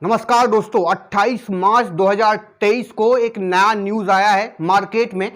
नमस्कार दोस्तों, 28 मार्च 2023 को एक नया न्यूज आया है मार्केट में।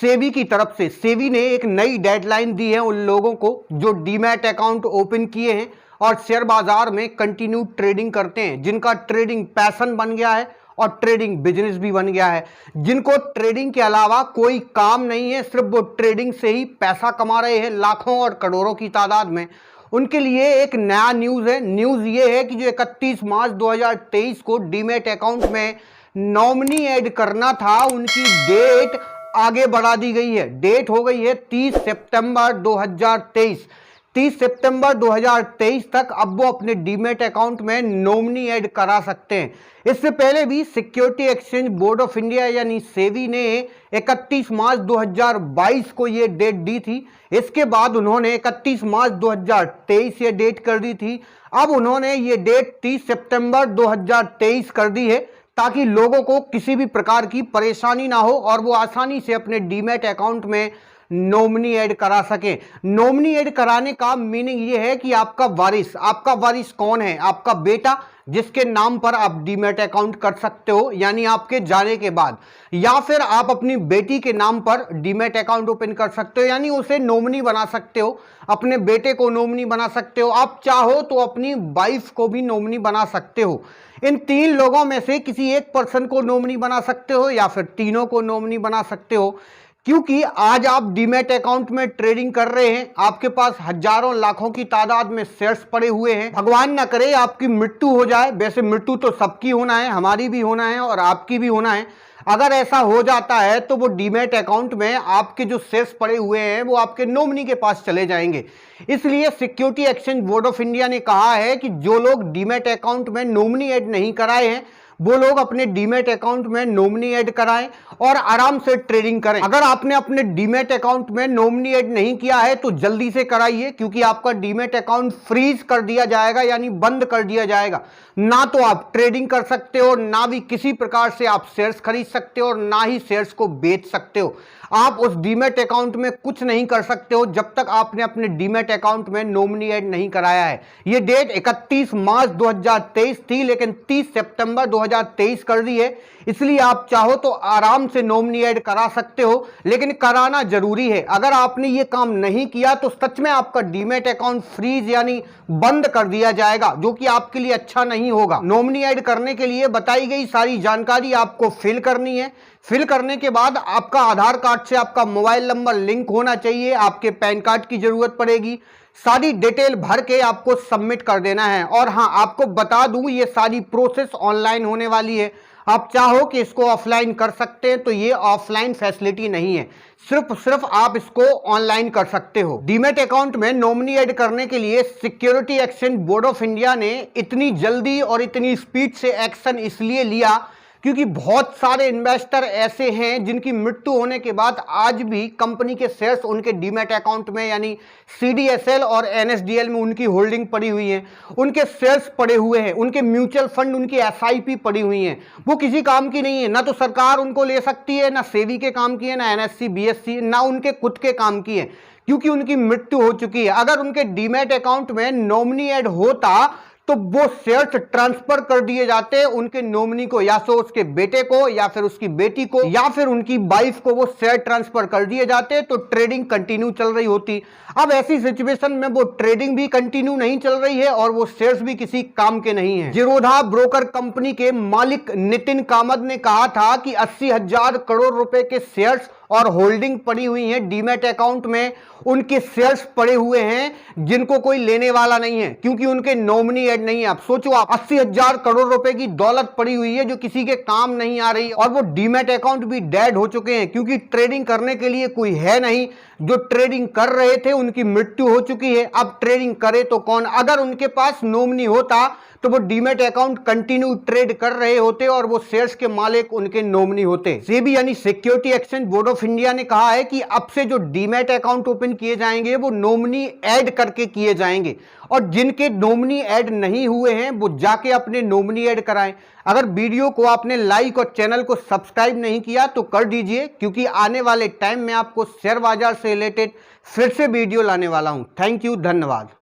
सेबी की तरफ से सेबी ने एक नई डेडलाइन दी है उन लोगों को जो डीमैट अकाउंट ओपन किए हैं और शेयर बाजार में कंटिन्यू ट्रेडिंग करते हैं, जिनका ट्रेडिंग पैशन बन गया है और ट्रेडिंग बिजनेस भी बन गया है, जिनको ट्रेडिंग के अलावा कोई काम नहीं है, सिर्फ वो ट्रेडिंग से ही पैसा कमा रहे हैं लाखों और करोड़ों की तादाद में। उनके लिए एक नया न्यूज़ है। न्यूज़ ये है कि जो 31 मार्च 2023 को डीमैट अकाउंट में नॉमिनी ऐड करना था, उनकी डेट आगे बढ़ा दी गई है। डेट हो गई है 30 सितंबर 2023। 30 सितंबर 2023 तक अब वो अपने डीमैट अकाउंट में नॉमिनी ऐड करा सकते हैं। इससे पहले भी security exchange board of India यानी सेबी ने 31 मार्च 2022 को ये डेट दी थी। इसके बाद उन्होंने 31 मार्च 2023 ये डेट कर दी थी। अब उन्होंने ये डेट 30 सितंबर 2023 कर दी है ताकि लोगों को किसी भी प्रकार की परेशानी ना हो और वो आसानी से अपने डीमैट अकाउंट में नॉमिनी ऐड करा सके। नॉमिनी ऐड कराने का मीनिंग ये है कि आपका वारिस कौन है? आपका बेटा, जिसके नाम पर आप डीमैट अकाउंट कर सकते हो यानी आपके जाने के बाद, या फिर आप अपनी बेटी के नाम पर डीमैट अकाउंट ओपन कर सकते हो यानी उसे नॉमिनी बना सकते हो। अपने बेटे को नॉमिनी बना सकते हो, आप चाहो तो अपनी वाइफ को भी नॉमिनी बना सकते हो। इन तीन लोगों में से किसी एक पर्सन को नॉमिनी बना सकते हो या फिर तीनों को नॉमिनी बना सकते हो। क्योंकि आज आप डीमैट अकाउंट में ट्रेडिंग कर रहे हैं, आपके पास हजारों लाखों की तादाद में शेयर्स पड़े हुए हैं। भगवान ना करे आपकी मृत्यु हो जाए, वैसे मृत्यु तो सबकी होना है, हमारी भी होना है और आपकी भी होना है। अगर ऐसा हो जाता है तो वो डीमैट अकाउंट में आपके जो शेयर्स पड़े हुए हैं वो आपके नॉमिनी के पास चले जाएंगे। इसलिए security exchange board of India ने कहा है कि जो लोग डीमैट अकाउंट में नॉमिनी ऐड नहीं कराए हैं वो लोग अपने डीमैट अकाउंट में नॉमिनी ऐड कराएं और आराम से ट्रेडिंग करें। अगर आपने अपने डीमैट अकाउंट में नॉमिनी ऐड नहीं किया है तो जल्दी से कराइए, क्योंकि आपका डीमैट अकाउंट फ्रीज कर दिया जाएगा यानी बंद कर दिया जाएगा। ना तो आप ट्रेडिंग कर सकते हो, ना भी किसी प्रकार से आप शेयर्स खरीद सकते हो और ना ही शेयर्स को बेच सकते हो। आप उस डीमैट अकाउंट में कुछ नहीं कर सकते हो जब तक आपने अपने डीमैट अकाउंट में नॉमिनी ऐड नहीं कराया है। ये डेट 31 मार्च 2023 थी, लेकिन 30 सितंबर 2023 कर दी है। इसलिए आप चाहो तो आराम से नॉमिनी ऐड करा सकते हो, लेकिन कराना जरूरी है। अगर आपने ये काम नहीं किया तो सच में आपका डीमैट अकाउंट फ्रीज यानी बंद कर दिया जाएगा, जो कि आपके लिए अच्छा नहीं होगा। नॉमिनी ऐड करने के लिए बताई गई सारी जानकारी आपको फिल करनी है। फिल करने के बाद आपका आधार कार्ड से आपका मोबाइल नंबर लिंक होना चाहिए, आपके पैन कार्ड की जरूरत पड़ेगी। सारी डिटेल भर के आपको सबमिट कर देना है। और हाँ, आपको बता दूं ये सारी प्रोसेस ऑनलाइन होने वाली है। आप चाहो कि इसको ऑफलाइन कर सकते हैं तो ये ऑफलाइन फैसिलिटी नहीं है, सिर्फ आप इसको ऑनलाइन कर सकते हो। डीमैट अकाउंट में नॉमिनी ऐड करने के लिए security exchange board of India ने इतनी जल्दी और इतनी स्पीड से एक्शन इसलिए लिया क्योंकि बहुत सारे इन्वेस्टर ऐसे हैं जिनकी मृत्यु होने के बाद आज भी कंपनी के शेयर्स उनके डीमैट अकाउंट में यानी CDSL और NSDL में उनकी होल्डिंग पड़ी हुई है, उनके शेयर्स पड़े हुए हैं, उनके म्यूचुअल फंड, उनकी SIP पड़ी हुई हैं। वो किसी काम की नहीं है, ना तो सरकार उनको ले सकती है, ना सेबी के काम की है, ना NSE BSE, ना उनके खुद के काम की है, क्योंकि उनकी मृत्यु हो चुकी है। अगर उनके डीमैट अकाउंट में नॉमिनी ऐड होता तो वो शेयर्स ट्रांसफर कर दिए जाते उनके नॉमिनी को, या तो उसके बेटे को या फिर उसकी बेटी को या फिर उनकी वाइफ को वो शेयर ट्रांसफर कर दिए जाते तो ट्रेडिंग कंटिन्यू चल रही होती। अब ऐसी सिचुएशन में वो ट्रेडिंग भी कंटिन्यू नहीं चल रही है और वो शेयर्स भी किसी काम के नहीं है। जीरोधा ब्रोकर कंपनी के मालिक नितिन कामत ने कहा था कि 80,000 करोड़ रुपए के शेयर्स और होल्डिंग पड़ी हुई है डीमैट अकाउंट में, उनके शेयर्स पड़े हुए हैं जिनको कोई लेने वाला नहीं है क्योंकि उनके नॉमिनी ऐड नहीं है। आप सोचो, आप 80,000 करोड़ रुपए की दौलत पड़ी हुई है जो किसी के काम नहीं आ रही और वो डीमैट अकाउंट भी डेड हो चुके हैं क्योंकि ट्रेडिंग करने के लिए कोई है नहीं। जो ट्रेडिंग कर रहे थे उनकी मृत्यु हो चुकी है, अब ट्रेडिंग करे तो कौन? अगर उनके पास नॉमिनी होता तो वो डीमैट अकाउंट कंटिन्यू ट्रेड कर रहे होते और वो शेयर्स के मालिक उनके नॉमिनी होते। सेबी यानी security exchange board of India ने कहा है कि अब से जो डीमैट अकाउंट ओपन किए जाएंगे वो नॉमिनी ऐड करके किए जाएंगे और जिनके नॉमिनी ऐड नहीं हुए हैं वो जाके अपने नॉमिनी ऐड कराएं। अगर वीडियो को आपने लाइक और चैनल को सब्सक्राइब नहीं किया तो कर दीजिए, क्योंकि आने वाले टाइम में आपको शेयर बाजार से रिलेटेड फिर से वीडियो लाने वाला हूं। थैंक यू, धन्यवाद।